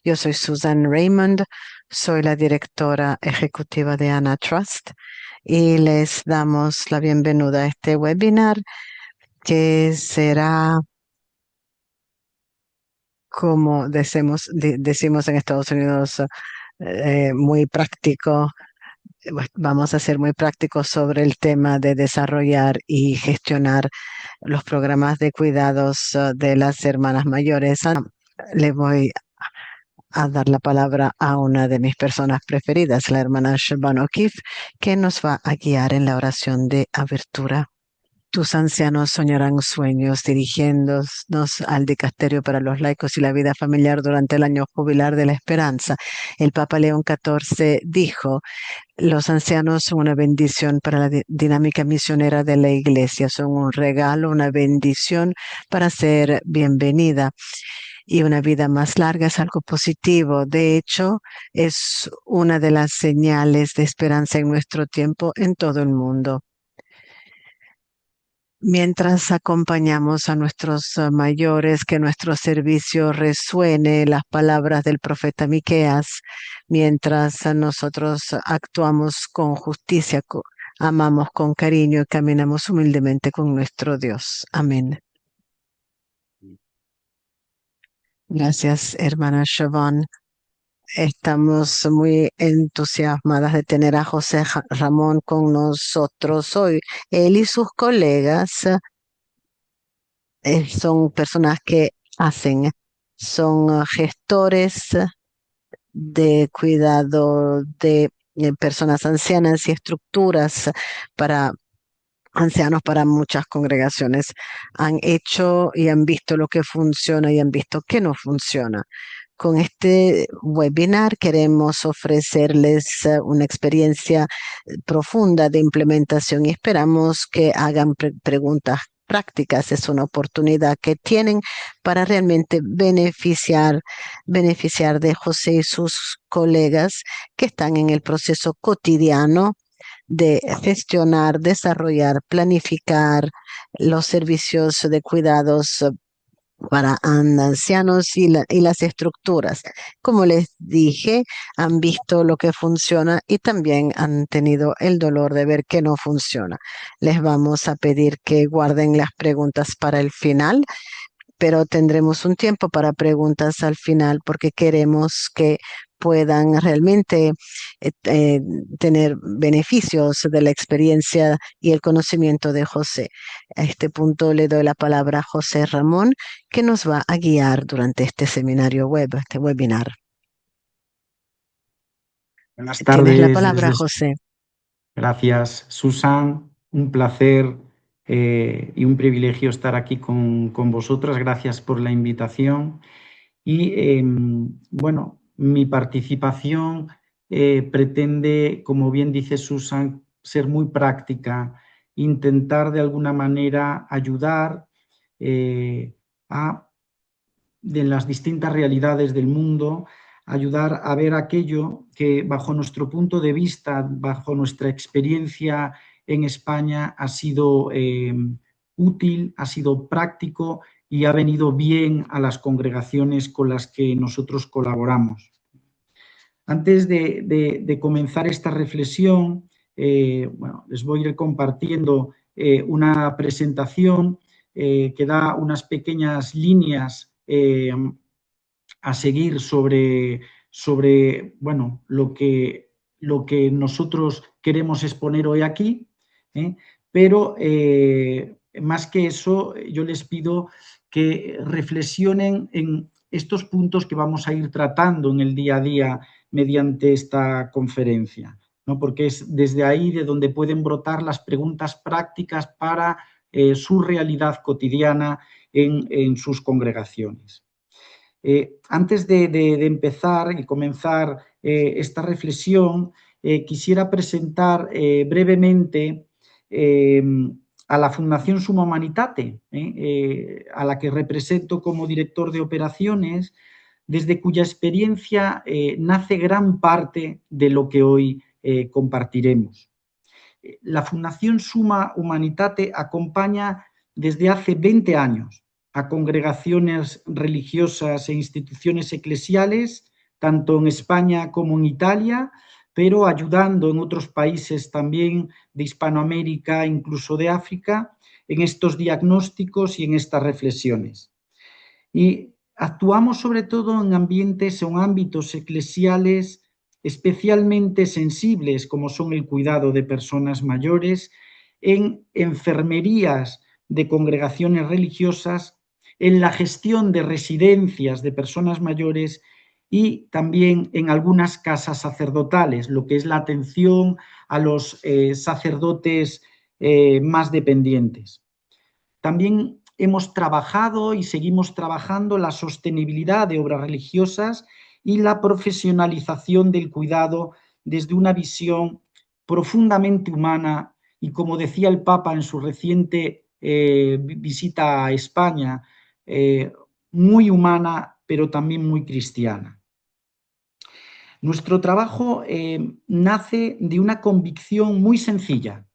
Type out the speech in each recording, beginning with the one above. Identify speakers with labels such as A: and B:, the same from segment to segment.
A: Yo soy Susan Raymond, soy la directora ejecutiva de ANA Trust y les damos la bienvenida a este webinar que será, como decimos en Estados Unidos, muy práctico. Vamos a ser muy prácticos sobre el tema de desarrollar y gestionar los programas de cuidados de las hermanas mayores. Le voy a dar la palabra a una de mis personas preferidas, la hermana Siobhan O'Keefe, que nos va a guiar en la oración de abertura. Tus ancianos soñarán sueños dirigiéndonos al dicasterio para los laicos y la vida familiar durante el año jubilar de la esperanza. El Papa León XIV dijo: los ancianos son una bendición para la dinámica misionera de la Iglesia, son un regalo, una bendición para ser bienvenida. Y una vida más larga es algo positivo. De hecho, es una de las señales de esperanza en nuestro tiempo en todo el mundo. Mientras acompañamos a nuestros mayores, que nuestro servicio resuene las palabras del profeta Miqueas, mientras nosotros actuamos con justicia, amamos con cariño y caminamos humildemente con nuestro Dios. Amén. Gracias, hermana Siobhan. Estamos muy entusiasmadas de tener a José Ramón con nosotros hoy. Él y sus colegas son personas que son gestores de cuidado de personas ancianas y estructuras para ancianos para muchas congregaciones. Han hecho y han visto lo que funciona y han visto que no funciona. Con este webinar queremos ofrecerles una experiencia profunda de implementación y esperamos que hagan preguntas prácticas. Es una oportunidad que tienen para realmente beneficiar de José y sus colegas que están en el proceso cotidiano de gestionar, desarrollar, planificar los servicios de cuidados para ancianos y las estructuras. Como les dije, han visto lo que funciona y también han tenido el dolor de ver que no funciona. Les vamos a pedir que guarden las preguntas para el final, pero tendremos un tiempo para preguntas al final porque queremos que puedan realmente tener beneficios de la experiencia y el conocimiento de José. A este punto le doy la palabra a José Ramón, que nos va a guiar durante este seminario este webinar.
B: Buenas
A: Tienes la
B: tardes.
A: palabra, José.
B: Gracias, Susan. Un placer y un privilegio estar aquí con vosotras. Gracias por la invitación. Y bueno, mi participación pretende, como bien dice Susan, ser muy práctica, intentar de alguna manera ayudar de las distintas realidades del mundo, ayudar a ver aquello que bajo nuestro punto de vista, bajo nuestra experiencia en España ha sido útil, ha sido práctico y ha venido bien a las congregaciones con las que nosotros colaboramos. Antes de comenzar esta reflexión, bueno, les voy a ir compartiendo una presentación que da unas pequeñas líneas a seguir sobre bueno, lo que nosotros queremos exponer hoy aquí, pero más que eso, yo les pido que reflexionen en estos puntos que vamos a ir tratando en el día a día mediante esta conferencia, ¿no? Porque es desde ahí de donde pueden brotar las preguntas prácticas para su realidad cotidiana en sus congregaciones. Antes de empezar y comenzar esta reflexión, quisiera presentar brevemente a la Fundación Summa Humanitate, a la que represento como director de operaciones, desde cuya experiencia nace gran parte de lo que hoy compartiremos. La Fundación Summa Humanitate acompaña desde hace 20 años a congregaciones religiosas e instituciones eclesiales tanto en España como en Italia, pero ayudando en otros países también de Hispanoamérica, incluso de África, en estos diagnósticos y en estas reflexiones. Y actuamos sobre todo en ambientes o en ámbitos eclesiales especialmente sensibles, como son el cuidado de personas mayores, en enfermerías de congregaciones religiosas, en la gestión de residencias de personas mayores y también en algunas casas sacerdotales, lo que es la atención a los sacerdotes más dependientes. También hemos trabajado y seguimos trabajando la sostenibilidad de obras religiosas y la profesionalización del cuidado desde una visión profundamente humana y, como decía el Papa en su reciente visita a España, muy humana, pero también muy cristiana. Nuestro trabajo nace de una convicción muy sencilla,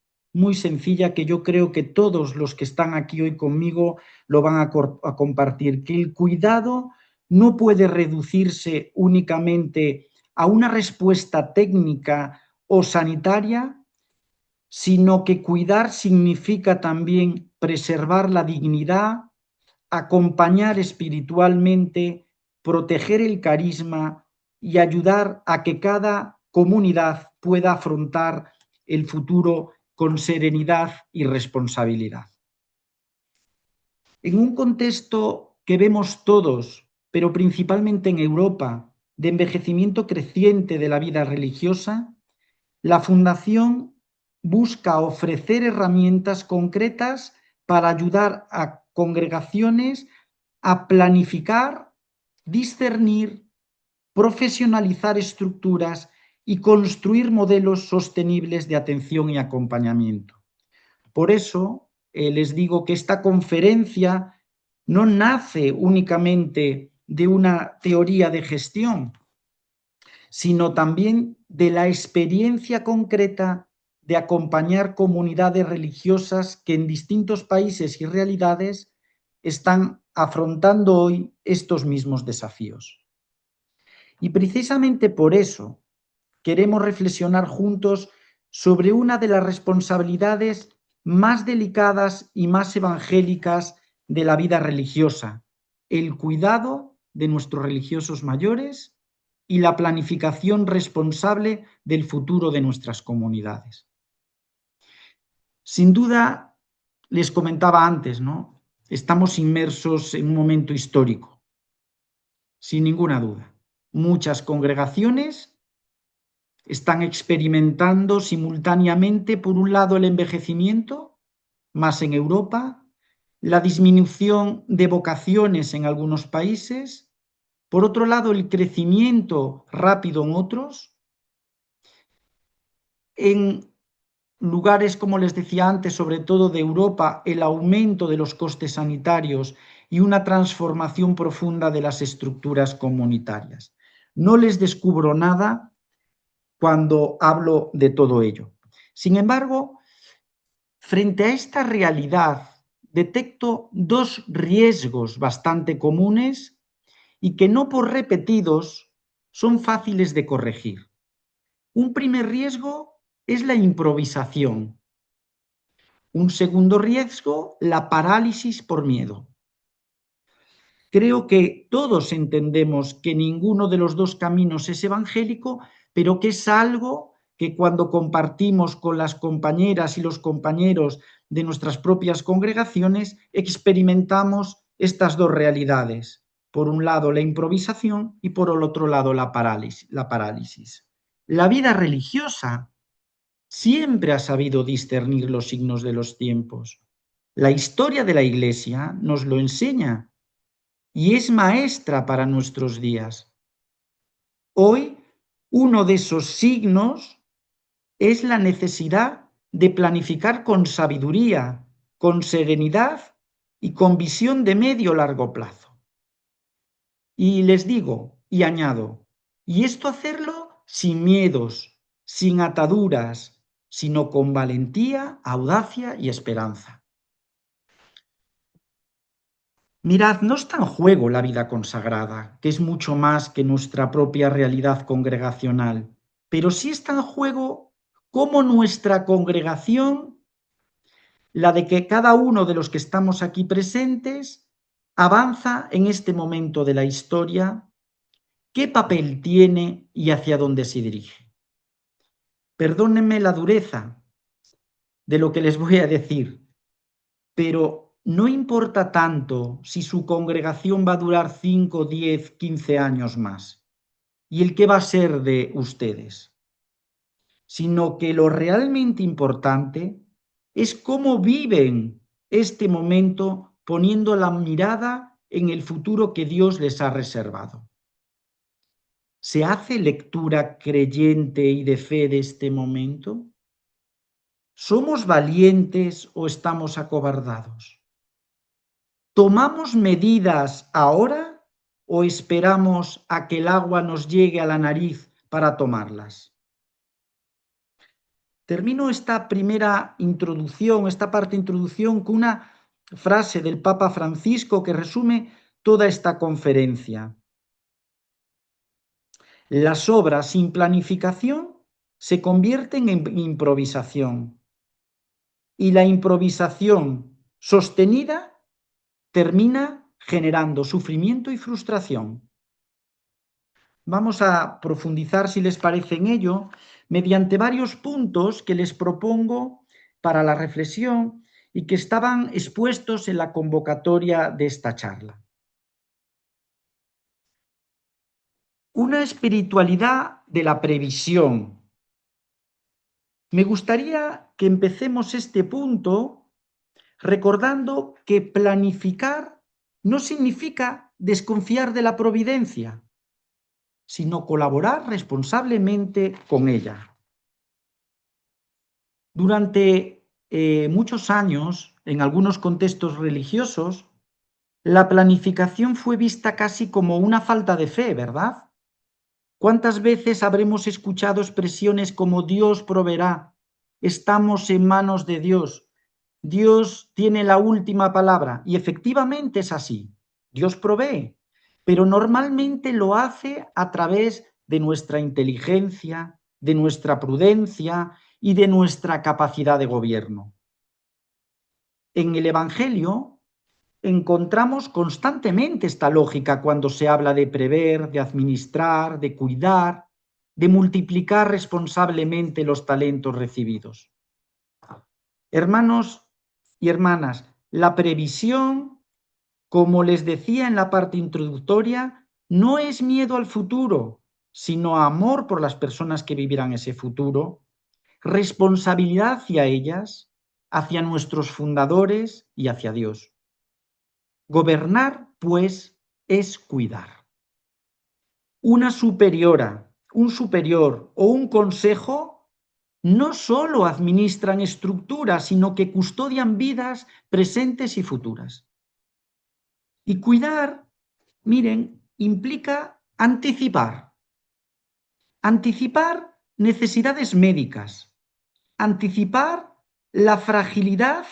B: que yo creo que todos los que están aquí hoy conmigo lo van a compartir, que el cuidado no puede reducirse únicamente a una respuesta técnica o sanitaria, sino que cuidar significa también preservar la dignidad, acompañar espiritualmente, proteger el carisma y ayudar a que cada comunidad pueda afrontar el futuro con serenidad y responsabilidad. En un contexto que vemos todos, pero principalmente en Europa, de envejecimiento creciente de la vida religiosa, la Fundación busca ofrecer herramientas concretas para ayudar a congregaciones a planificar, discernir, profesionalizar estructuras y construir modelos sostenibles de atención y acompañamiento. Por eso les digo que esta conferencia no nace únicamente de una teoría de gestión, sino también de la experiencia concreta de acompañar comunidades religiosas que en distintos países y realidades están afrontando hoy estos mismos desafíos. Y precisamente por eso queremos reflexionar juntos sobre una de las responsabilidades más delicadas y más evangélicas de la vida religiosa, el cuidado de nuestros religiosos mayores y la planificación responsable del futuro de nuestras comunidades. Sin duda, les comentaba antes, ¿no? Estamos inmersos en un momento histórico, sin ninguna duda. Muchas congregaciones están experimentando simultáneamente, por un lado, el envejecimiento, más en Europa, la disminución de vocaciones en algunos países, por otro lado, el crecimiento rápido en otros. En lugares, como les decía antes, sobre todo de Europa, el aumento de los costes sanitarios y una transformación profunda de las estructuras comunitarias. No les descubro nada cuando hablo de todo ello. Sin embargo, frente a esta realidad, detecto dos riesgos bastante comunes y que, no por repetidos, son fáciles de corregir. Un primer riesgo es la improvisación. Un segundo riesgo, la parálisis por miedo. Creo que todos entendemos que ninguno de los dos caminos es evangélico, pero que es algo que, cuando compartimos con las compañeras y los compañeros de nuestras propias congregaciones, experimentamos estas dos realidades. Por un lado, la improvisación y por el otro lado, la parálisis. La vida religiosa siempre ha sabido discernir los signos de los tiempos. La historia de la Iglesia nos lo enseña y es maestra para nuestros días. Hoy, uno de esos signos es la necesidad de planificar con sabiduría, con serenidad y con visión de medio-largo plazo. Y les digo y añado, y esto hacerlo sin miedos, sin ataduras, sino con valentía, audacia y esperanza. Mirad, no está en juego la vida consagrada, que es mucho más que nuestra propia realidad congregacional, pero sí está en juego cómo nuestra congregación, la de que cada uno de los que estamos aquí presentes, avanza en este momento de la historia, qué papel tiene y hacia dónde se dirige. Perdónenme la dureza de lo que les voy a decir, pero no importa tanto si su congregación va a durar 5, 10, 15 años más y el qué va a ser de ustedes, sino que lo realmente importante es cómo viven este momento poniendo la mirada en el futuro que Dios les ha reservado. ¿Se hace lectura creyente y de fe de este momento? ¿Somos valientes o estamos acobardados? ¿Tomamos medidas ahora o esperamos a que el agua nos llegue a la nariz para tomarlas? Termino esta primera introducción, esta parte de introducción, con una frase del Papa Francisco que resume toda esta conferencia. Las obras sin planificación se convierten en improvisación y la improvisación sostenida termina generando sufrimiento y frustración. Vamos a profundizar, si les parece, en ello, mediante varios puntos que les propongo para la reflexión y que estaban expuestos en la convocatoria de esta charla. Una espiritualidad de la previsión. Me gustaría que empecemos este punto recordando que planificar no significa desconfiar de la providencia, sino colaborar responsablemente con ella. Durante muchos años, en algunos contextos religiosos, la planificación fue vista casi como una falta de fe, ¿verdad? ¿Cuántas veces habremos escuchado expresiones como Dios proveerá, estamos en manos de Dios, Dios tiene la última palabra? Y efectivamente es así, Dios provee, pero normalmente lo hace a través de nuestra inteligencia, de nuestra prudencia y de nuestra capacidad de gobierno. En el Evangelio encontramos constantemente esta lógica cuando se habla de prever, de administrar, de cuidar, de multiplicar responsablemente los talentos recibidos. Hermanos y hermanas, la previsión, como les decía en la parte introductoria, no es miedo al futuro, sino amor por las personas que vivirán ese futuro, responsabilidad hacia ellas, hacia nuestros fundadores y hacia Dios. Gobernar, pues, es cuidar. Una superiora, un superior o un consejo no solo administran estructuras, sino que custodian vidas presentes y futuras. Y cuidar, miren, implica anticipar. Anticipar necesidades médicas, anticipar la fragilidad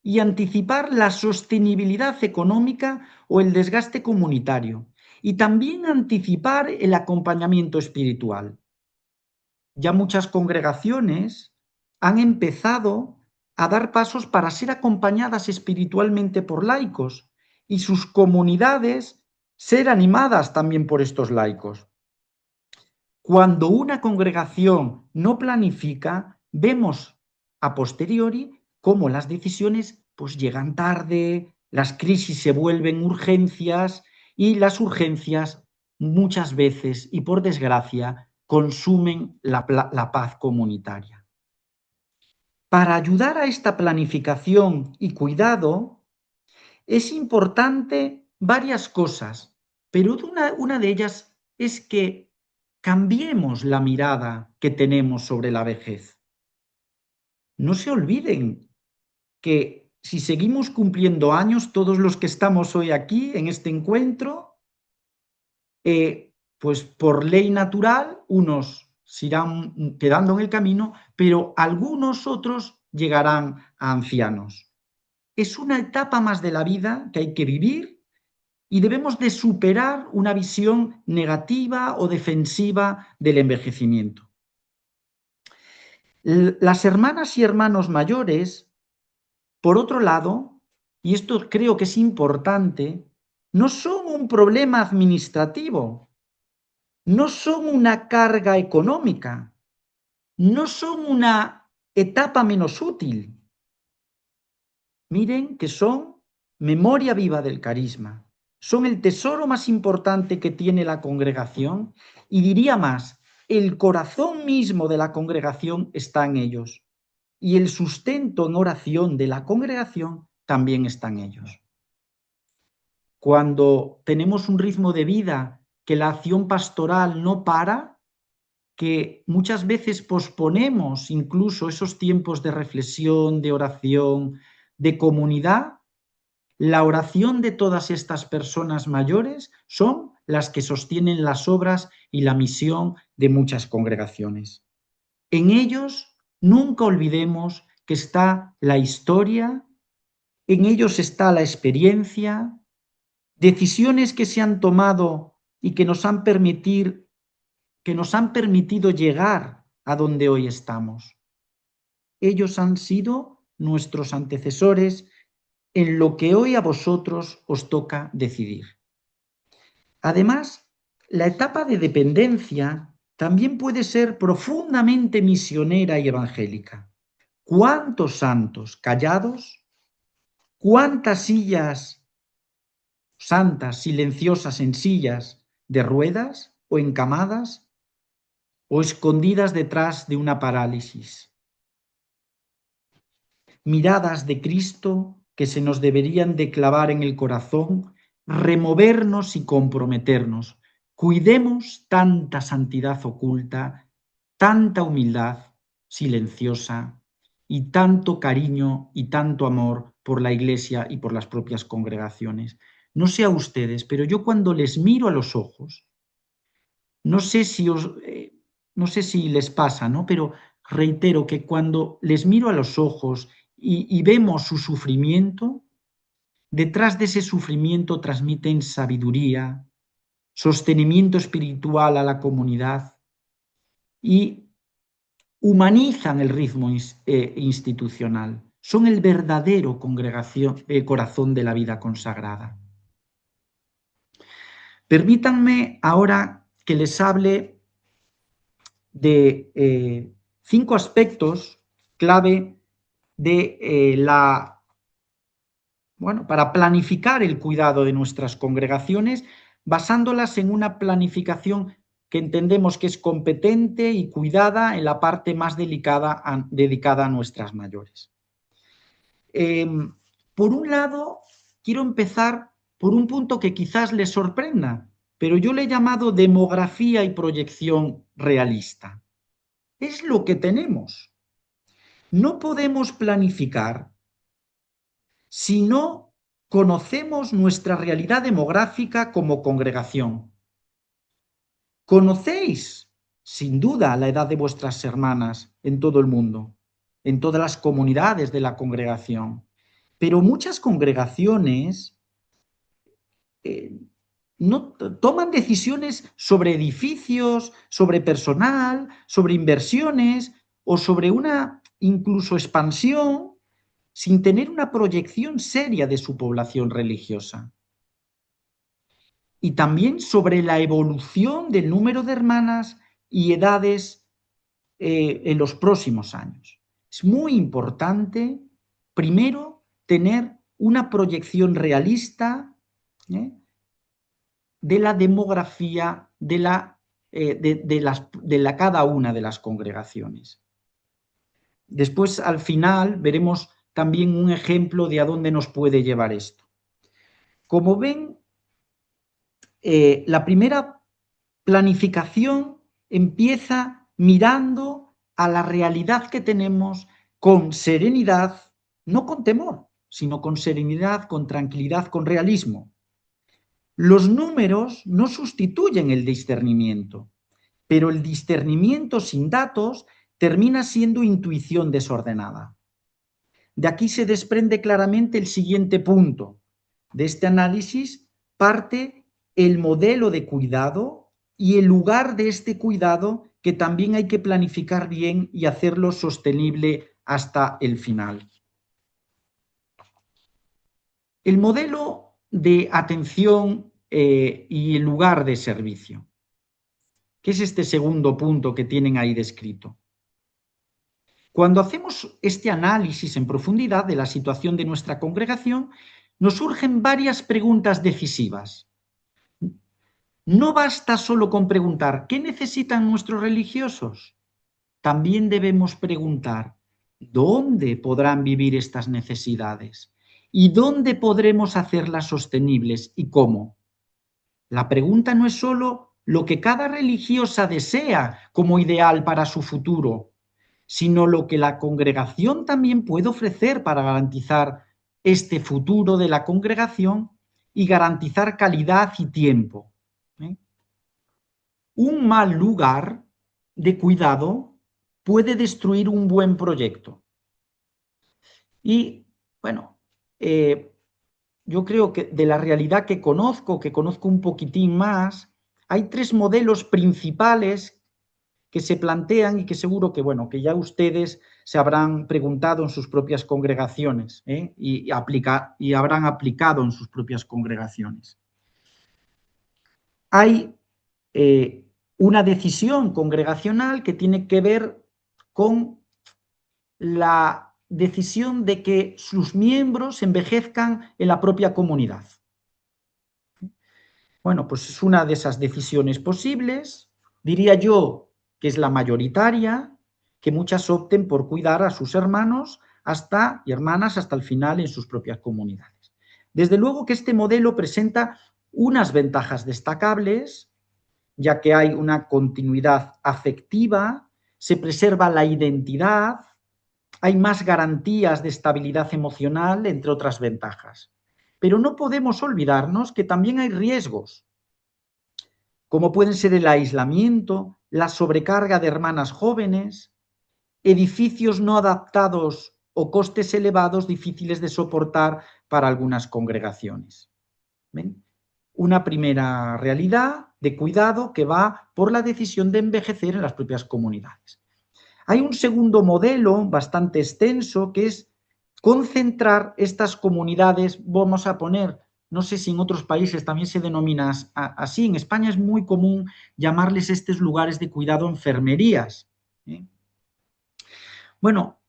B: y anticipar la sostenibilidad económica o el desgaste comunitario. Y también anticipar el acompañamiento espiritual. Ya muchas congregaciones han empezado a dar pasos para ser acompañadas espiritualmente por laicos y sus comunidades ser animadas también por estos laicos. Cuando una congregación no planifica, vemos a posteriori cómo las decisiones pues llegan tarde, las crisis se vuelven urgencias y las urgencias muchas veces y por desgracia consumen la paz comunitaria. Para ayudar a esta planificación y cuidado es importante varias cosas, pero una de ellas es que cambiemos la mirada que tenemos sobre la vejez. No se olviden que si seguimos cumpliendo años, todos los que estamos hoy aquí en este encuentro, pues por ley natural, unos se irán quedando en el camino, pero algunos otros llegarán a ancianos. Es una etapa más de la vida que hay que vivir y debemos de superar una visión negativa o defensiva del envejecimiento. Las hermanas y hermanos mayores, por otro lado, y esto creo que es importante, no son un problema administrativo, no son una carga económica, no son una etapa menos útil. Miren que son memoria viva del carisma, son el tesoro más importante que tiene la congregación y diría más, el corazón mismo de la congregación está en ellos y el sustento en oración de la congregación también está en ellos. Cuando tenemos un ritmo de vida que la acción pastoral no para, que muchas veces posponemos incluso esos tiempos de reflexión, de oración, de comunidad, la oración de todas estas personas mayores son las que sostienen las obras y la misión de muchas congregaciones. En ellos nunca olvidemos que está la historia, en ellos está la experiencia, decisiones que se han tomado y que nos han permitido llegar a donde hoy estamos. Ellos han sido nuestros antecesores en lo que hoy a vosotros os toca decidir. Además, la etapa de dependencia también puede ser profundamente misionera y evangélica. ¿Cuántos santos callados? ¿Cuántas sillas santas, silenciosas en sillas de ruedas o encamadas o escondidas detrás de una parálisis? Miradas de Cristo que se nos deberían de clavar en el corazón, removernos y comprometernos. Cuidemos tanta santidad oculta, tanta humildad silenciosa y tanto cariño y tanto amor por la Iglesia y por las propias congregaciones. No sé a ustedes, pero yo cuando les miro a los ojos, no sé si les pasa, ¿no? Pero reitero que cuando les miro a los ojos y vemos su sufrimiento, detrás de ese sufrimiento transmiten sabiduría, sostenimiento espiritual a la comunidad y humanizan el ritmo institucional. Son el verdadero corazón de la vida consagrada. Permítanme ahora que les hable de 5 aspectos clave de para planificar el cuidado de nuestras congregaciones, basándolas en una planificación que entendemos que es competente y cuidada en la parte más dedicada a nuestras mayores. Por un lado, quiero empezar por un punto que quizás les sorprenda, pero yo le he llamado demografía y proyección realista. Es lo que tenemos. No podemos planificar si no conocemos nuestra realidad demográfica como congregación. ¿Conocéis, sin duda, la edad de vuestras hermanas en todo el mundo, en todas las comunidades de la congregación? Pero muchas congregaciones no toman decisiones sobre edificios, sobre personal, sobre inversiones o sobre una incluso expansión sin tener una proyección seria de su población religiosa. Y también sobre la evolución del número de hermanas y edades en los próximos años. Es muy importante, primero, tener una proyección realista de la demografía de cada una de las congregaciones. Después, al final, veremos también un ejemplo de a dónde nos puede llevar esto. Como ven, la primera planificación empieza mirando a la realidad que tenemos con serenidad, no con temor, sino con serenidad, con tranquilidad, con realismo. Los números no sustituyen el discernimiento, pero el discernimiento sin datos termina siendo intuición desordenada. De aquí se desprende claramente el siguiente punto de este análisis parte el modelo de cuidado y el lugar de este cuidado, que también hay que planificar bien y hacerlo sostenible hasta el final. El modelo de atención y el lugar de servicio, que es este segundo punto que tienen ahí descrito. Cuando hacemos este análisis en profundidad de la situación de nuestra congregación, nos surgen varias preguntas decisivas. No basta solo con preguntar ¿qué necesitan nuestros religiosos? También debemos preguntar ¿dónde podrán vivir estas necesidades? ¿Y dónde podremos hacerlas sostenibles y cómo? La pregunta no es solo lo que cada religiosa desea como ideal para su futuro, sino lo que la congregación también puede ofrecer para garantizar este futuro de la congregación y garantizar calidad y tiempo. Un mal lugar de cuidado puede destruir un buen proyecto. Y bueno, yo creo que de la realidad que conozco un poquitín más, hay tres modelos principales que se plantean y que seguro que, bueno, que ya ustedes se habrán preguntado en sus propias congregaciones y habrán aplicado en sus propias congregaciones. Hay una decisión congregacional que tiene que ver con la decisión de que sus miembros envejezcan en la propia comunidad. Bueno, pues es una de esas decisiones posibles. Diría yo que es la mayoritaria, que muchas opten por cuidar a sus hermanos y hermanas hasta el final en sus propias comunidades. Desde luego que este modelo presenta unas ventajas destacables, ya que hay una continuidad afectiva, se preserva la identidad, hay más garantías de estabilidad emocional, entre otras ventajas. Pero no podemos olvidarnos que también hay riesgos, como pueden ser el aislamiento, la sobrecarga de hermanas jóvenes, edificios no adaptados o costes elevados difíciles de soportar para algunas congregaciones. ¿Ven? Una primera realidad de cuidado que va por la decisión de envejecer en las propias comunidades. Hay un segundo modelo bastante extenso que es concentrar estas comunidades, vamos a poner, no sé si en otros países también se denomina así, en España es muy común llamarles estos lugares de cuidado enfermerías. Bueno,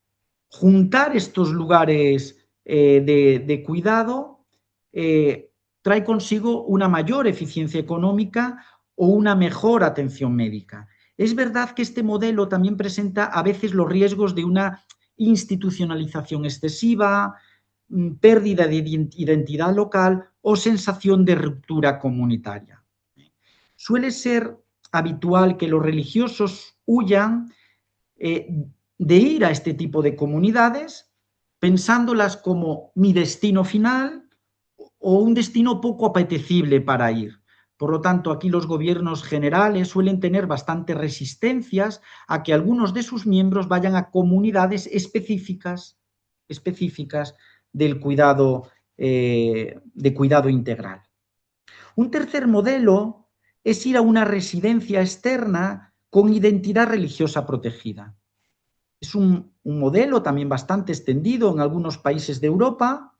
B: juntar estos lugares de cuidado trae consigo una mayor eficiencia económica o una mejor atención médica. Es verdad que este modelo también presenta a veces los riesgos de una institucionalización excesiva, pérdida de identidad local o sensación de ruptura comunitaria. Suele ser habitual que los religiosos huyan de ir a este tipo de comunidades pensándolas como mi destino final o un destino poco apetecible para ir. Por lo tanto, aquí los gobiernos generales suelen tener bastantes resistencias a que algunos de sus miembros vayan a comunidades específicas del cuidado, de cuidado integral. Un tercer modelo es ir a una residencia externa con identidad religiosa protegida. Es un modelo también bastante extendido en algunos países de Europa,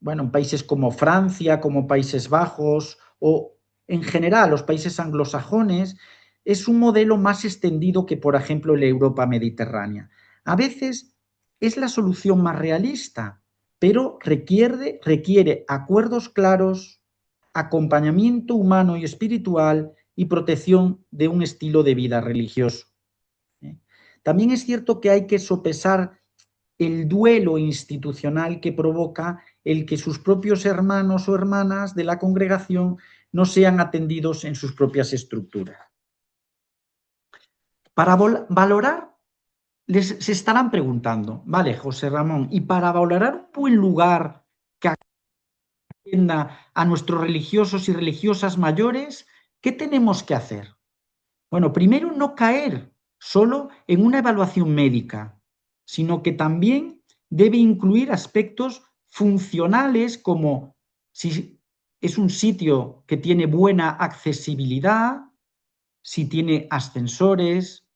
B: bueno, en países como Francia, como Países Bajos o en general los países anglosajones, es un modelo más extendido que, por ejemplo, la Europa mediterránea. A veces es la solución más realista, pero requiere acuerdos claros, acompañamiento humano y espiritual y protección de un estilo de vida religioso. También es cierto que hay que sopesar el duelo institucional que provoca el que sus propios hermanos o hermanas de la congregación no sean atendidos en sus propias estructuras. Para valorar, se estarán preguntando, vale, José Ramón, y para valorar un buen lugar que atienda a nuestros religiosos y religiosas mayores, ¿qué tenemos que hacer? Bueno, primero no caer solo en una evaluación médica, sino que también debe incluir aspectos funcionales como si es un sitio que tiene buena accesibilidad, si tiene ascensores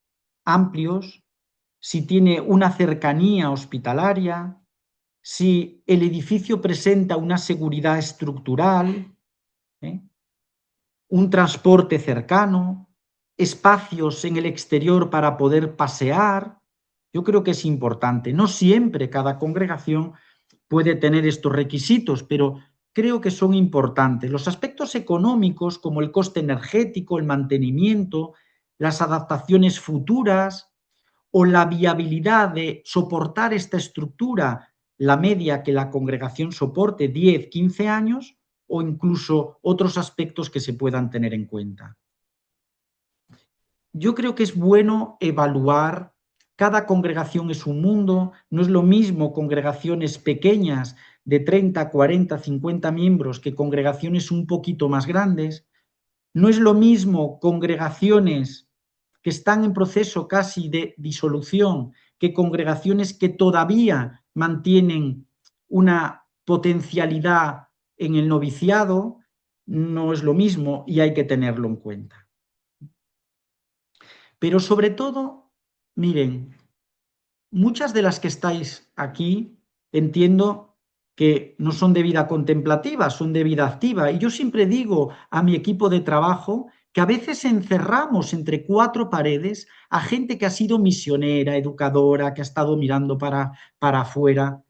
B: amplios, si tiene una cercanía hospitalaria, si el edificio presenta una seguridad estructural, un transporte cercano, espacios en el exterior para poder pasear. Yo creo que es importante. No siempre cada congregación puede tener estos requisitos, pero creo que son importantes. Los aspectos económicos, como el coste energético, el mantenimiento, las adaptaciones futuras o la viabilidad de soportar esta estructura, la media que la congregación soporte, 10, 15 años, o incluso otros aspectos que se puedan tener en cuenta. Yo creo que es bueno evaluar. Cada congregación es un mundo, no es lo mismo congregaciones pequeñas de 30, 40, 50 miembros que congregaciones un poquito más grandes. No es lo mismo congregaciones que están en proceso casi de disolución que congregaciones que todavía mantienen una potencialidad en el noviciado. No es lo mismo y hay que tenerlo en cuenta. Pero sobre todo, miren, muchas de las que estáis aquí entiendo que no son de vida contemplativa, son de vida activa. Y yo siempre digo a mi equipo de trabajo que a veces encerramos entre cuatro paredes a gente que ha sido misionera, educadora, que ha estado mirando para afuera.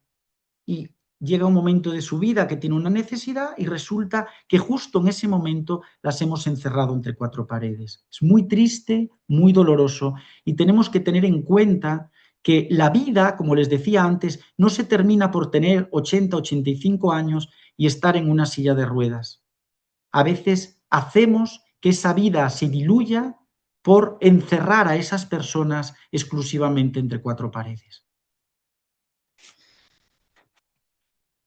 B: Y llega un momento de su vida que tiene una necesidad y resulta que justo en ese momento las hemos encerrado entre cuatro paredes. Es muy triste, muy doloroso y tenemos que tener en cuenta que la vida, como les decía antes, no se termina por tener 80, 85 años y estar en una silla de ruedas. A veces hacemos que esa vida se diluya por encerrar a esas personas exclusivamente entre cuatro paredes.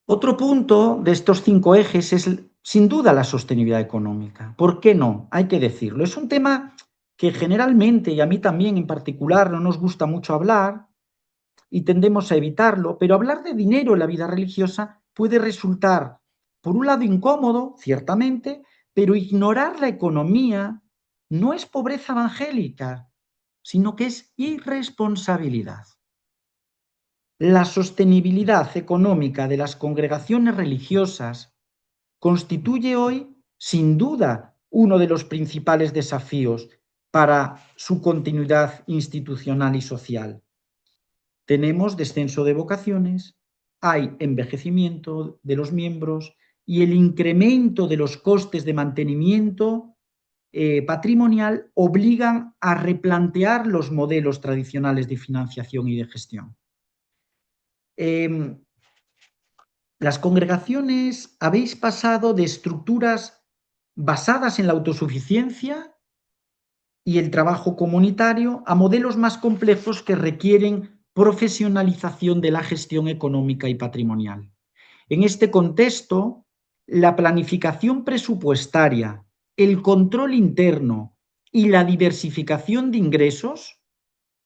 B: Otro punto de estos 5 ejes es, sin duda, la sostenibilidad económica. ¿Por qué no? Hay que decirlo. Es un tema que generalmente, y a mí también en particular, no nos gusta mucho hablar y tendemos a evitarlo, pero hablar de dinero en la vida religiosa puede resultar, por un lado, incómodo, ciertamente, pero ignorar la economía no es pobreza evangélica, sino que es irresponsabilidad. La sostenibilidad económica de las congregaciones religiosas constituye hoy, sin duda, uno de los principales desafíos para su continuidad institucional y social. Tenemos descenso de vocaciones, hay envejecimiento de los miembros y el incremento de los costes de mantenimiento patrimonial obligan a replantear los modelos tradicionales de financiación y de gestión. Las congregaciones habéis pasado de estructuras basadas en la autosuficiencia y el trabajo comunitario a modelos más complejos que requieren profesionalización de la gestión económica y patrimonial. En este contexto, la planificación presupuestaria, el control interno y la diversificación de ingresos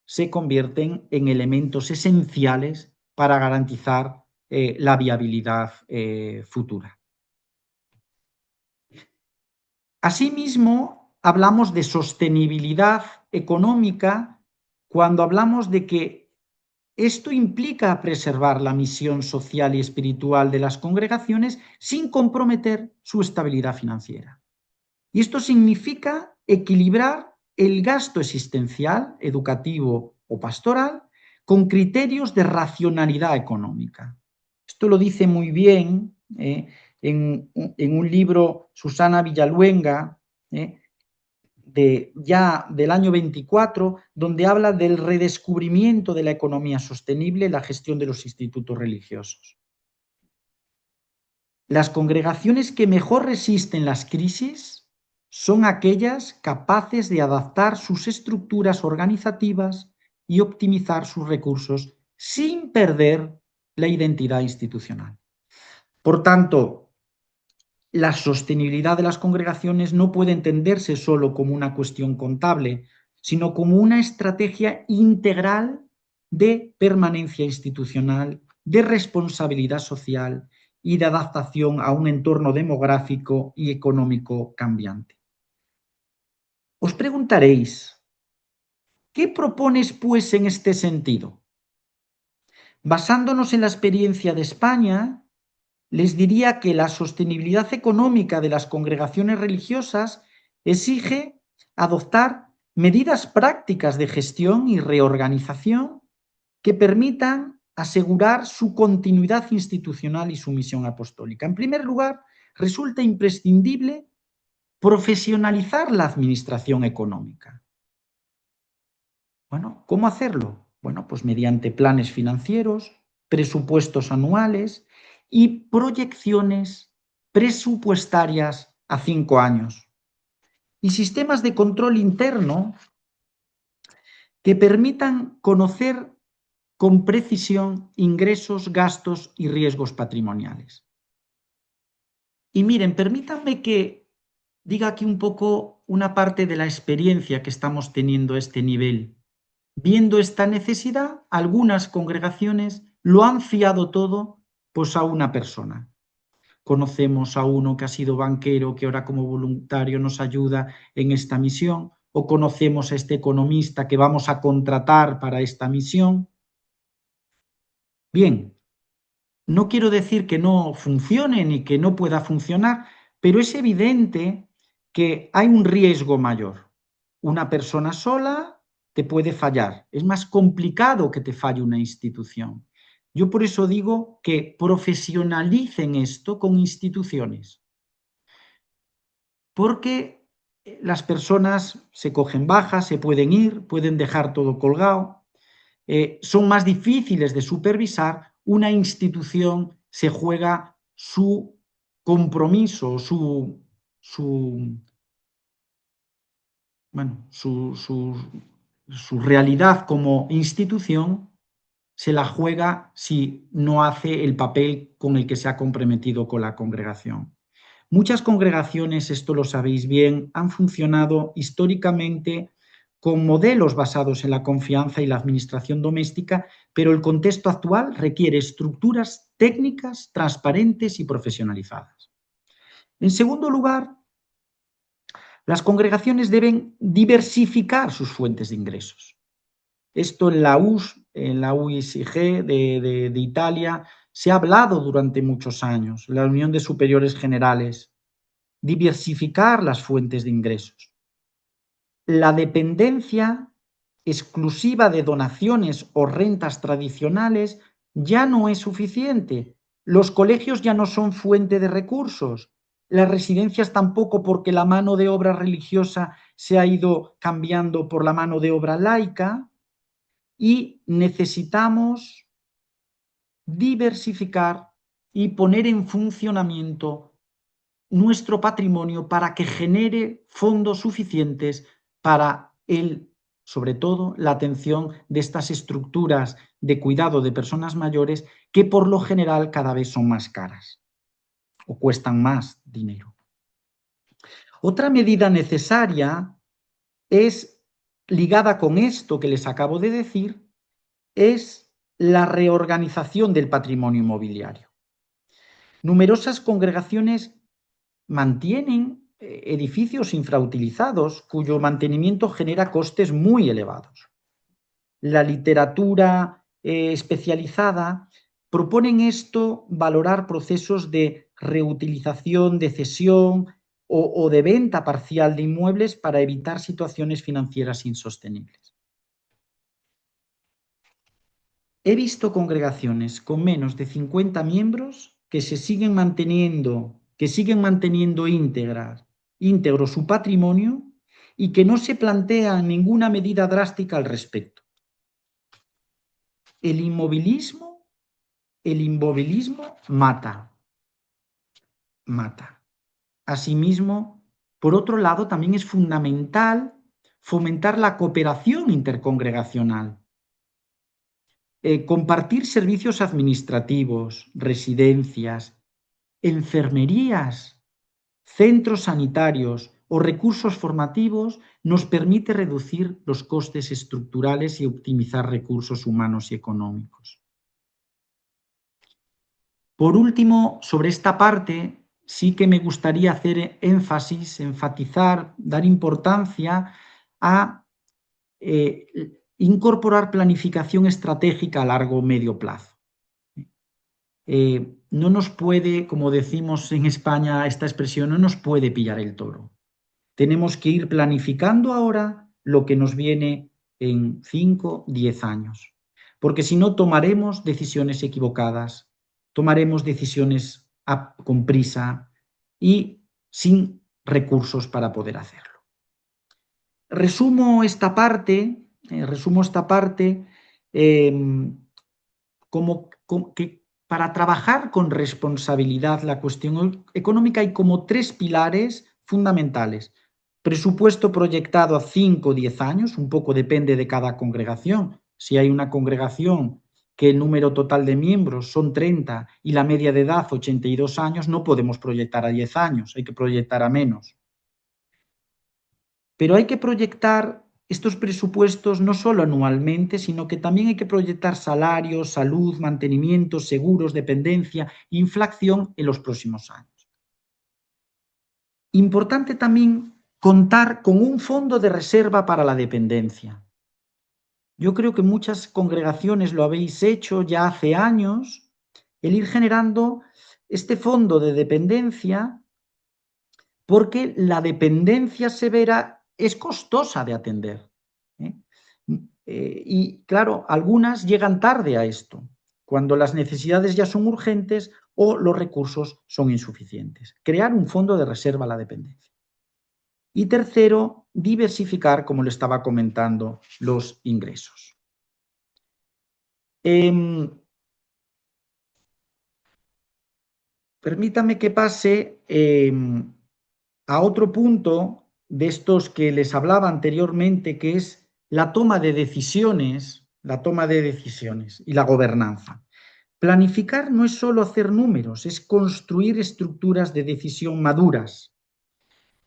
B: se convierten en elementos esenciales para garantizar la viabilidad futura. Asimismo, hablamos de sostenibilidad económica cuando hablamos de que esto implica preservar la misión social y espiritual de las congregaciones sin comprometer su estabilidad financiera. Y esto significa equilibrar el gasto existencial, educativo o pastoral con criterios de racionalidad económica. Esto lo dice muy bien en un libro Susana Villaluenga, del año 24, donde habla del redescubrimiento de la economía sostenible y la gestión de los institutos religiosos. Las congregaciones que mejor resisten las crisis son aquellas capaces de adaptar sus estructuras organizativas y optimizar sus recursos sin perder la identidad institucional. Por tanto, la sostenibilidad de las congregaciones no puede entenderse solo como una cuestión contable, sino como una estrategia integral de permanencia institucional, de responsabilidad social y de adaptación a un entorno demográfico y económico cambiante. Os preguntaréis, ¿qué propones pues en este sentido? Basándonos en la experiencia de España, les diría que la sostenibilidad económica de las congregaciones religiosas exige adoptar medidas prácticas de gestión y reorganización que permitan asegurar su continuidad institucional y su misión apostólica. En primer lugar, resulta imprescindible profesionalizar la administración económica. Bueno, ¿cómo hacerlo? Bueno, pues mediante planes financieros, presupuestos anuales y proyecciones presupuestarias a 5 años. Y sistemas de control interno que permitan conocer con precisión ingresos, gastos y riesgos patrimoniales. Y miren, permítanme que diga aquí un poco una parte de la experiencia que estamos teniendo a este nivel. Viendo esta necesidad, algunas congregaciones lo han fiado todo pues a una persona. Conocemos a uno que ha sido banquero, que ahora como voluntario nos ayuda en esta misión, o conocemos a este economista que vamos a contratar para esta misión. Bien, no quiero decir que no funcione ni que no pueda funcionar, pero es evidente que hay un riesgo mayor. Una persona sola te puede fallar. Es más complicado que te falle una institución. Yo por eso digo que profesionalicen esto con instituciones. Porque las personas se cogen bajas, se pueden ir, pueden dejar todo colgado. Son más difíciles de supervisar. Una institución se juega su compromiso, su realidad como institución, se la juega si no hace el papel con el que se ha comprometido con la congregación. Muchas congregaciones, esto lo sabéis bien, han funcionado históricamente con modelos basados en la confianza y la administración doméstica, pero el contexto actual requiere estructuras técnicas, transparentes y profesionalizadas. En segundo lugar, las congregaciones deben diversificar sus fuentes de ingresos. Esto en la UISG de Italia, se ha hablado durante muchos años, la Unión de Superiores Generales, diversificar las fuentes de ingresos. La dependencia exclusiva de donaciones o rentas tradicionales ya no es suficiente. Los colegios ya no son fuente de recursos. Las residencias tampoco, porque la mano de obra religiosa se ha ido cambiando por la mano de obra laica, y necesitamos diversificar y poner en funcionamiento nuestro patrimonio para que genere fondos suficientes para sobre todo, la atención de estas estructuras de cuidado de personas mayores que por lo general cada vez son más caras o cuestan más dinero. Otra medida necesaria es ligada con esto que les acabo de decir, es la reorganización del patrimonio inmobiliario. Numerosas congregaciones mantienen edificios infrautilizados cuyo mantenimiento genera costes muy elevados. La literatura especializada propone en esto valorar procesos de reutilización, de cesión o de venta parcial de inmuebles para evitar situaciones financieras insostenibles. He visto congregaciones con menos de 50 miembros que siguen manteniendo íntegro su patrimonio y que no se plantea ninguna medida drástica al respecto. El inmovilismo mata. Asimismo, por otro lado, también es fundamental fomentar la cooperación intercongregacional. Compartir servicios administrativos, residencias, enfermerías, centros sanitarios o recursos formativos nos permite reducir los costes estructurales y optimizar recursos humanos y económicos. Por último, sobre esta parte, sí que me gustaría hacer énfasis, enfatizar, dar importancia a incorporar planificación estratégica a largo o medio plazo. No nos puede, como decimos en España, esta expresión, no nos puede pillar el toro. Tenemos que ir planificando ahora lo que nos viene en 5, 10 años, porque si no tomaremos decisiones equivocadas, tomaremos decisiones con prisa y sin recursos para poder hacerlo. Resumo esta parte como que para trabajar con responsabilidad la cuestión económica hay como 3 pilares fundamentales. Presupuesto proyectado a 5 o 10 años, un poco depende de cada congregación. Si hay una congregación que el número total de miembros son 30 y la media de edad 82 años, no podemos proyectar a 10 años, hay que proyectar a menos. Pero hay que proyectar estos presupuestos no solo anualmente, sino que también hay que proyectar salarios, salud, mantenimiento, seguros, dependencia, inflación en los próximos años. Importante también contar con un fondo de reserva para la dependencia. Yo creo que muchas congregaciones lo habéis hecho ya hace años, el ir generando este fondo de dependencia, porque la dependencia severa es costosa de atender. Y claro, algunas llegan tarde a esto, cuando las necesidades ya son urgentes o los recursos son insuficientes. Crear un fondo de reserva a la dependencia. Y tercero, diversificar, como le estaba comentando, los ingresos. Permítame que pase a otro punto de estos que les hablaba anteriormente, que es la toma de decisiones y la gobernanza. Planificar no es solo hacer números, es construir estructuras de decisión maduras.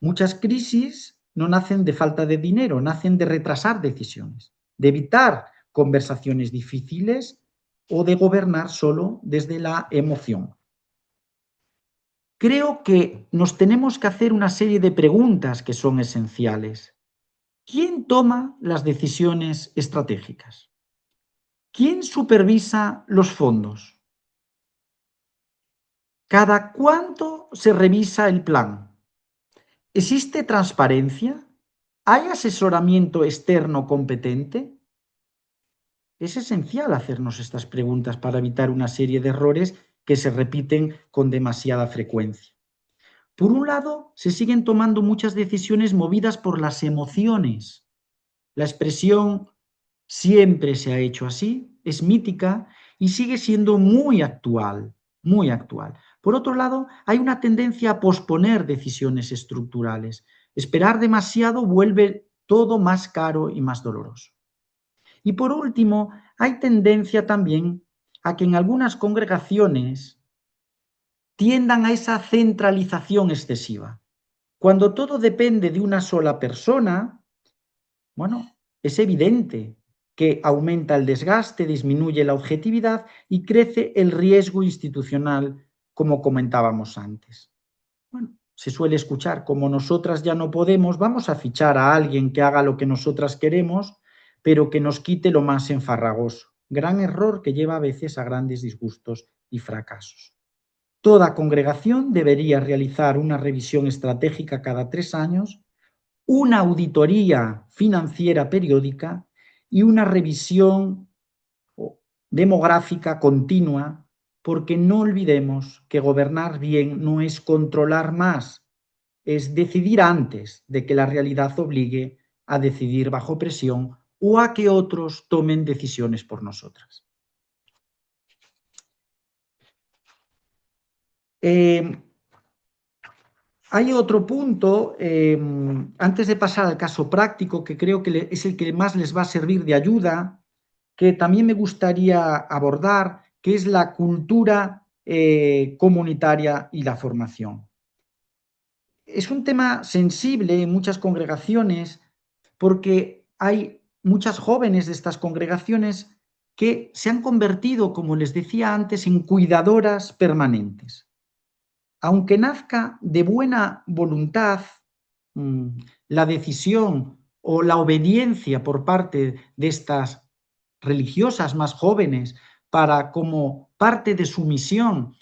B: Muchas crisis no nacen de falta de dinero, nacen de retrasar decisiones, de evitar conversaciones difíciles o de gobernar solo desde la emoción. Creo que nos tenemos que hacer una serie de preguntas que son esenciales. ¿Quién toma las decisiones estratégicas? ¿Quién supervisa los fondos? ¿Cada cuánto se revisa el plan? ¿Existe transparencia? ¿Hay asesoramiento externo competente? Es esencial hacernos estas preguntas para evitar una serie de errores que se repiten con demasiada frecuencia. Por un lado, se siguen tomando muchas decisiones movidas por las emociones. La expresión siempre se ha hecho así es mítica y sigue siendo muy actual, muy actual. Por otro lado, hay una tendencia a posponer decisiones estructurales. Esperar demasiado vuelve todo más caro y más doloroso. Y por último, hay tendencia también a que en algunas congregaciones tiendan a esa centralización excesiva. Cuando todo depende de una sola persona, bueno, es evidente que aumenta el desgaste, disminuye la objetividad y crece el riesgo institucional, como comentábamos antes. Bueno, se suele escuchar, como nosotras ya no podemos, vamos a fichar a alguien que haga lo que nosotras queremos, pero que nos quite lo más enfarragoso. Gran error que lleva a veces a grandes disgustos y fracasos. Toda congregación debería realizar una revisión estratégica cada 3 años, una auditoría financiera periódica y una revisión demográfica continua, porque no olvidemos que gobernar bien no es controlar más, es decidir antes de que la realidad obligue a decidir bajo presión o a que otros tomen decisiones por nosotras. Hay otro punto, antes de pasar al caso práctico, que creo que es el que más les va a servir de ayuda, que también me gustaría abordar, que es la cultura comunitaria y la formación. Es un tema sensible en muchas congregaciones porque hay muchas jóvenes de estas congregaciones que se han convertido, como les decía antes, en cuidadoras permanentes. Aunque nazca de buena voluntad la decisión o la obediencia por parte de estas religiosas más jóvenes para, como parte de su misión,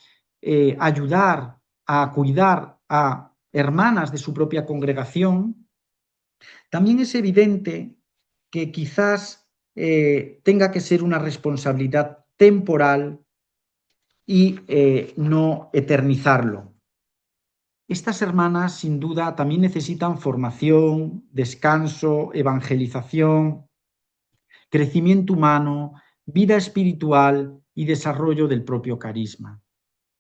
B: ayudar a cuidar a hermanas de su propia congregación, también es evidente que quizás tenga que ser una responsabilidad temporal y no eternizarlo. Estas hermanas, sin duda, también necesitan formación, descanso, evangelización, crecimiento humano, vida espiritual y desarrollo del propio carisma.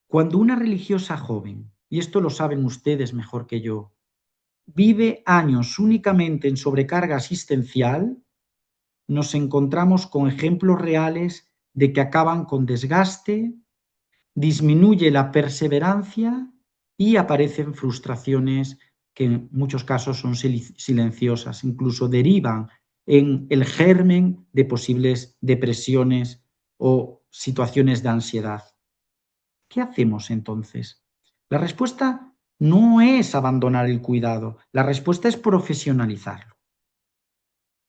B: Cuando una religiosa joven, y esto lo saben ustedes mejor que yo, vive años únicamente en sobrecarga asistencial, nos encontramos con ejemplos reales de que acaban con desgaste, disminuye la perseverancia y aparecen frustraciones que en muchos casos son silenciosas, incluso derivan en el germen de posibles depresiones o situaciones de ansiedad. ¿Qué hacemos entonces? La respuesta no es abandonar el cuidado, la respuesta es profesionalizarlo.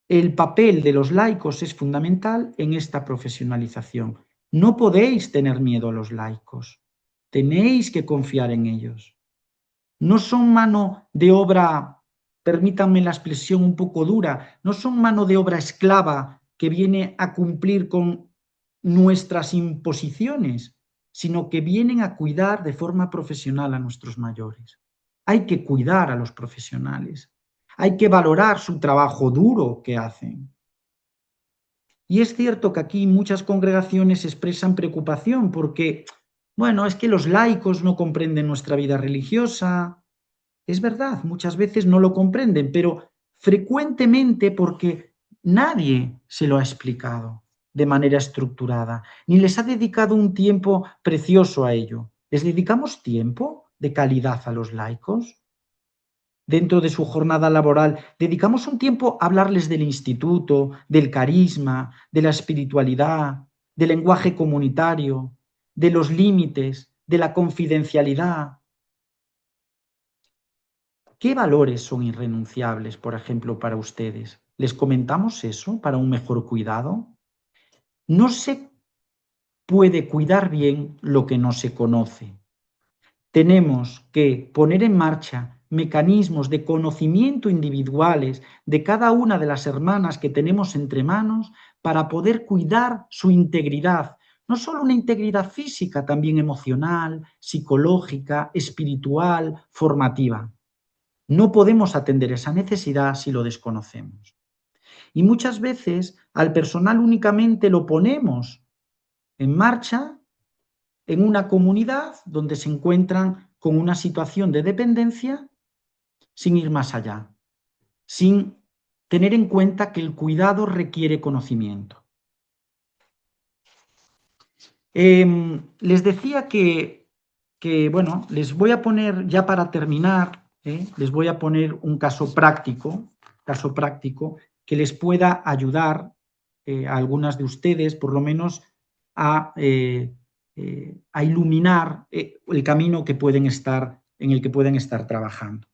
B: El papel de los laicos es fundamental en esta profesionalización. No podéis tener miedo a los laicos, tenéis que confiar en ellos. No son mano de obra, permítanme la expresión un poco dura, no son mano de obra esclava que viene a cumplir con nuestras imposiciones, sino que vienen a cuidar de forma profesional a nuestros mayores. Hay que cuidar a los profesionales, hay que valorar su trabajo duro que hacen. Y es cierto que aquí muchas congregaciones expresan preocupación porque, bueno, es que los laicos no comprenden nuestra vida religiosa. Es verdad, muchas veces no lo comprenden, pero frecuentemente porque nadie se lo ha explicado de manera estructurada, ni les ha dedicado un tiempo precioso a ello. ¿Les dedicamos tiempo de calidad a los laicos? Dentro de su jornada laboral, dedicamos un tiempo a hablarles del instituto, del carisma, de la espiritualidad, del lenguaje comunitario, de los límites, de la confidencialidad. ¿Qué valores son irrenunciables, por ejemplo, para ustedes? ¿Les comentamos eso para un mejor cuidado? No se puede cuidar bien lo que no se conoce. Tenemos que poner en marcha mecanismos de conocimiento individuales de cada una de las hermanas que tenemos entre manos para poder cuidar su integridad, no solo una integridad física, también emocional, psicológica, espiritual, formativa. No podemos atender esa necesidad si lo desconocemos. Y muchas veces al personal únicamente lo ponemos en marcha en una comunidad donde se encuentran con una situación de dependencia sin ir más allá, sin tener en cuenta que el cuidado requiere conocimiento. Les decía que, bueno, les voy a poner, ya para terminar, les voy a poner un caso práctico que les pueda ayudar a algunas de ustedes, por lo menos, a iluminar el camino que pueden estar, en el que pueden estar trabajando.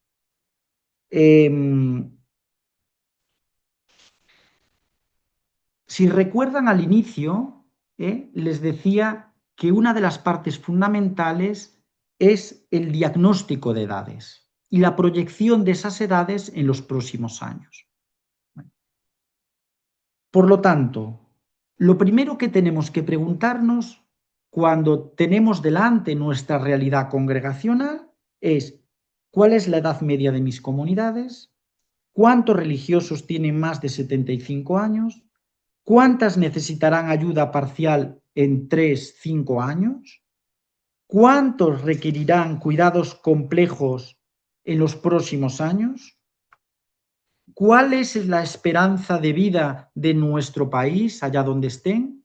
B: Si recuerdan al inicio, les decía que una de las partes fundamentales es el diagnóstico de edades y la proyección de esas edades en los próximos años. Por lo tanto, lo primero que tenemos que preguntarnos cuando tenemos delante nuestra realidad congregacional es ¿cuál es la edad media de mis comunidades? ¿Cuántos religiosos tienen más de 75 años? ¿Cuántas necesitarán ayuda parcial en 3, 5 años? ¿Cuántos requerirán cuidados complejos en los próximos años? ¿Cuál es la esperanza de vida de nuestro país, allá donde estén?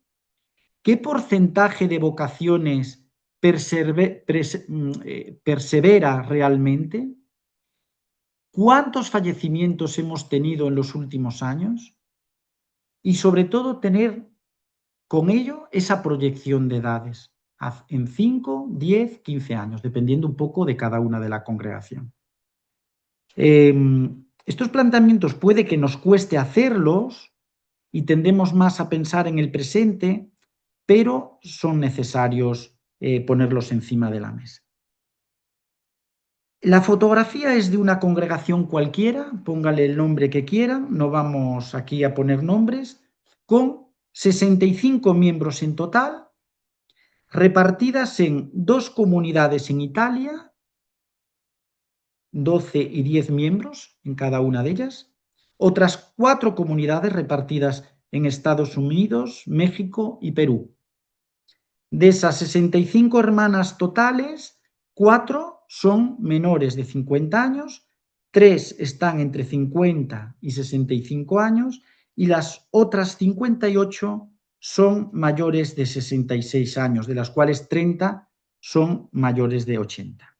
B: ¿Qué porcentaje de vocaciones persevera realmente? ¿Cuántos fallecimientos hemos tenido en los últimos años? Y sobre todo tener con ello esa proyección de edades en 5, 10, 15 años, dependiendo un poco de cada una de la congregación. Estos planteamientos puede que nos cueste hacerlos y tendemos más a pensar en el presente, pero son necesarios ponerlos encima de la mesa. La fotografía es de una congregación cualquiera, póngale el nombre que quiera, no vamos aquí a poner nombres, con 65 miembros en total, repartidas en 2 comunidades en Italia, 12 y 10 miembros en cada una de ellas, otras 4 comunidades repartidas en Estados Unidos, México y Perú. De esas 65 hermanas totales, 4 son menores de 50 años, 3 están entre 50 y 65 años y las otras 58 son mayores de 66 años, de las cuales 30 son mayores de 80.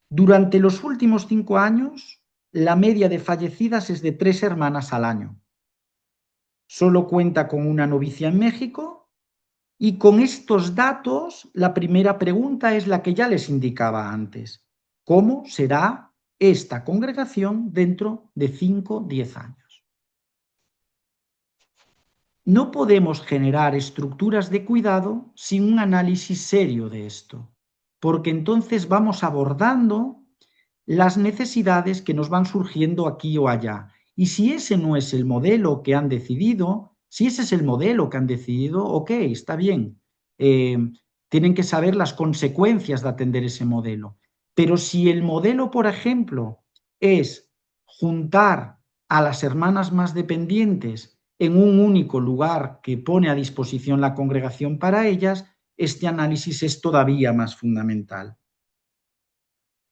B: Durante los últimos 5 años, la media de fallecidas es de 3 hermanas al año. Solo cuenta con una novicia en México. Y con estos datos, la primera pregunta es la que ya les indicaba antes. ¿Cómo será esta congregación dentro de 5 o 10 años? No podemos generar estructuras de cuidado sin un análisis serio de esto, porque entonces vamos abordando las necesidades que nos van surgiendo aquí o allá. Y si ese no es el modelo que han decidido, si ese es el modelo que han decidido, ok, está bien. Tienen que saber las consecuencias de atender ese modelo. Pero si el modelo, por ejemplo, es juntar a las hermanas más dependientes en un único lugar que pone a disposición la congregación para ellas, este análisis es todavía más fundamental.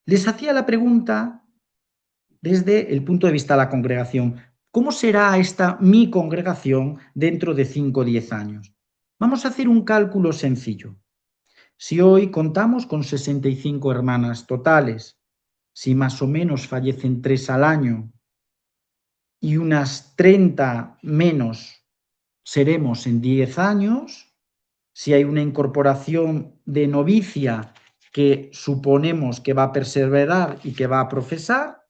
B: Les hacía la pregunta desde el punto de vista de la congregación. ¿Cómo será esta mi congregación dentro de 5 o 10 años? Vamos a hacer un cálculo sencillo. Si hoy contamos con 65 hermanas totales, si más o menos fallecen 3 al año y unas 30 menos seremos en 10 años, si hay una incorporación de novicia que suponemos que va a perseverar y que va a profesar,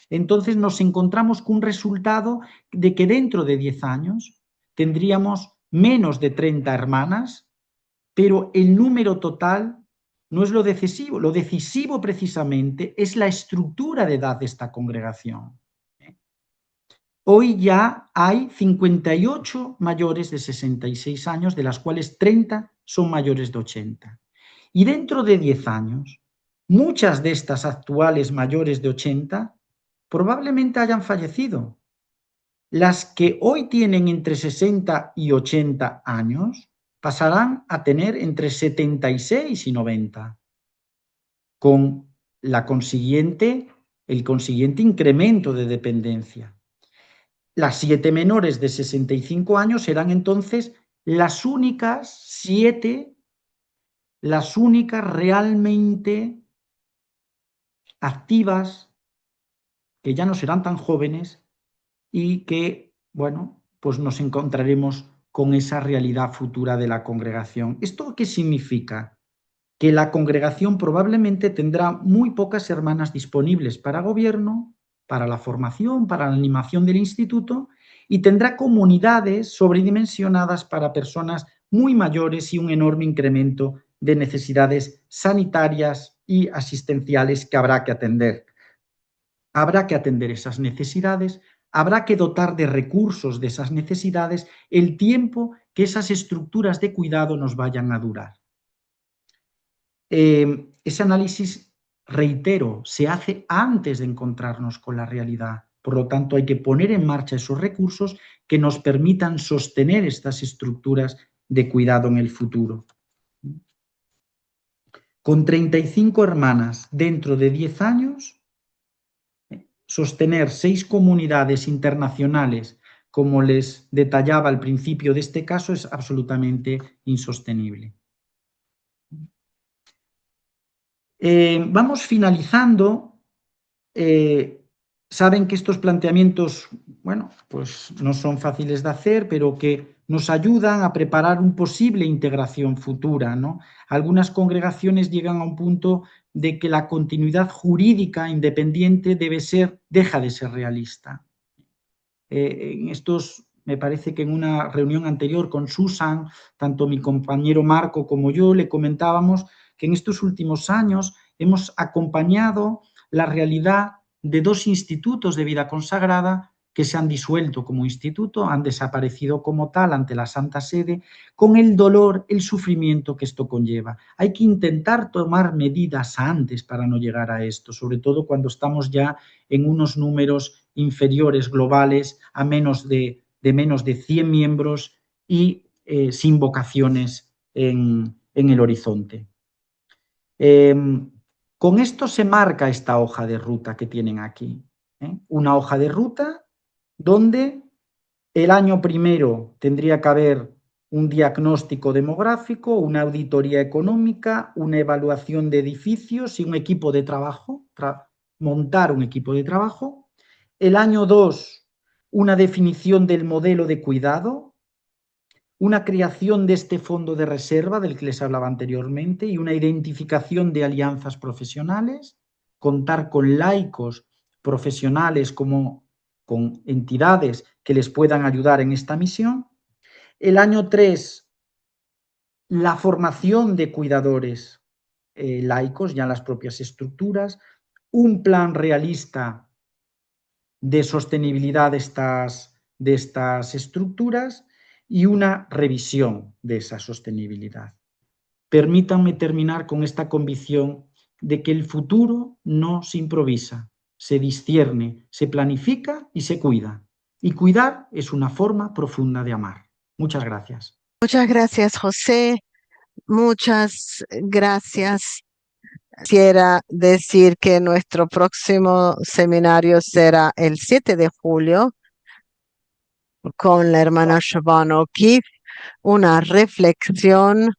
B: entonces nos encontramos con un resultado de que dentro de 10 años tendríamos menos de 30 hermanas, pero el número total no es lo decisivo precisamente es la estructura de edad de esta congregación. Hoy ya hay 58 mayores de 66 años, de las cuales 30 son mayores de 80. Y dentro de 10 años, muchas de estas actuales mayores de 80 probablemente hayan fallecido. Las que hoy tienen entre 60 y 80 años pasarán a tener entre 76 y 90, con el consiguiente incremento de dependencia. Las 7 menores de 65 años serán entonces las únicas 7, las únicas realmente activas, que ya no serán tan jóvenes y que, bueno, pues nos encontraremos con esa realidad futura de la congregación. ¿Esto qué significa? Que la congregación probablemente tendrá muy pocas hermanas disponibles para gobierno, para la formación, para la animación del instituto, y tendrá comunidades sobredimensionadas para personas muy mayores y un enorme incremento de necesidades sanitarias y asistenciales que habrá que atender. Habrá que atender esas necesidades, habrá que dotar de recursos de esas necesidades el tiempo que esas estructuras de cuidado nos vayan a durar. Ese análisis, reitero, se hace antes de encontrarnos con la realidad. Por lo tanto, hay que poner en marcha esos recursos que nos permitan sostener estas estructuras de cuidado en el futuro. Con 35 hermanas dentro de 10 años, sostener 6 comunidades internacionales, como les detallaba al principio de este caso, es absolutamente insostenible. Vamos finalizando saben que estos planteamientos, bueno, pues no son fáciles de hacer, pero que nos ayudan a preparar una posible integración futura, ¿no? Algunas congregaciones llegan a un punto de que la continuidad jurídica independiente deja de ser realista. Me parece que en una reunión anterior con Susan, tanto mi compañero Marco como yo le comentábamos que en estos últimos años hemos acompañado la realidad de 2 institutos de vida consagrada que se han disuelto como instituto, han desaparecido como tal ante la Santa Sede, con el dolor, el sufrimiento que esto conlleva. Hay que intentar tomar medidas antes para no llegar a esto, sobre todo cuando estamos ya en unos números inferiores globales a menos de 100 miembros y sin vocaciones en el horizonte. Con esto se marca esta hoja de ruta que tienen aquí. Una hoja de ruta donde el año primero tendría que haber un diagnóstico demográfico, una auditoría económica, una evaluación de edificios y un equipo de trabajo, montar un equipo de trabajo. El año 2, una definición del modelo de cuidado, una creación de este fondo de reserva del que les hablaba anteriormente y una identificación de alianzas profesionales, contar con laicos profesionales como con entidades que les puedan ayudar en esta misión. El año 3, la formación de cuidadores laicos, ya en las propias estructuras, un plan realista de sostenibilidad de estas estructuras y una revisión de esa sostenibilidad. Permítanme terminar con esta convicción de que el futuro no se improvisa, se discierne, se planifica y se cuida. Y cuidar es una forma profunda de amar. Muchas gracias.
A: Muchas gracias, José. Muchas gracias. Quisiera decir que nuestro próximo seminario será el 7 de julio con la hermana Siobhan O'Keefe, una reflexión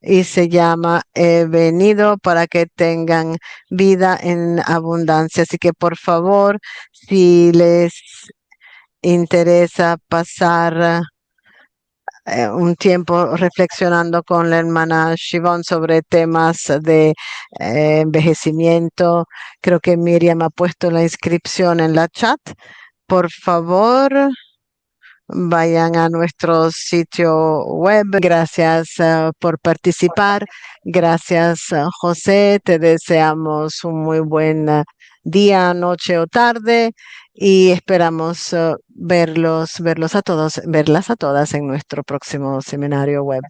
A: y se llama He venido para que tengan vida en abundancia. Así que por favor, si les interesa pasar un tiempo reflexionando con la hermana Siobhan sobre temas de envejecimiento, creo que Miriam ha puesto la inscripción en la chat. Por favor, vayan a nuestro sitio web. Gracias por participar. Gracias, José. Te deseamos un muy buen día, noche o tarde y esperamos verlas a todas en nuestro próximo seminario web.